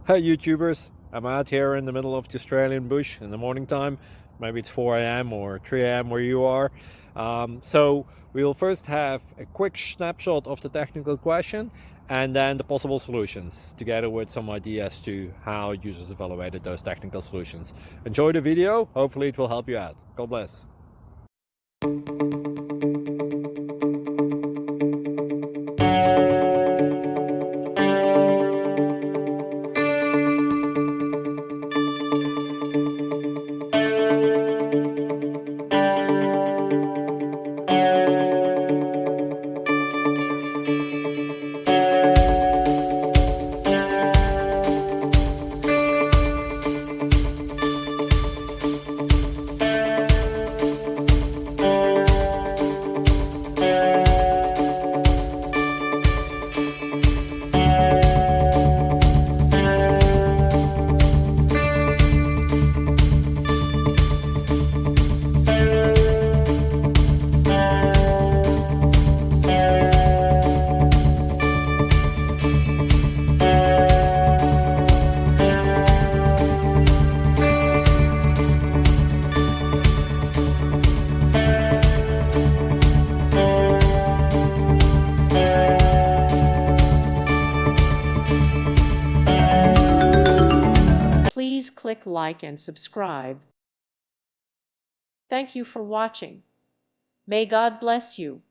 Hey YouTubers, I'm out here in the middle of the Australian bush in the morning time. Maybe it's 4 a.m. or 3 a.m. where you are. So we'll first have a quick snapshot of the technical question and then the possible solutions, together with some ideas to how users evaluated those technical solutions. Enjoy the video, hopefully it will help you out. God bless. Please click like and subscribe. Thank you for watching. May God bless you.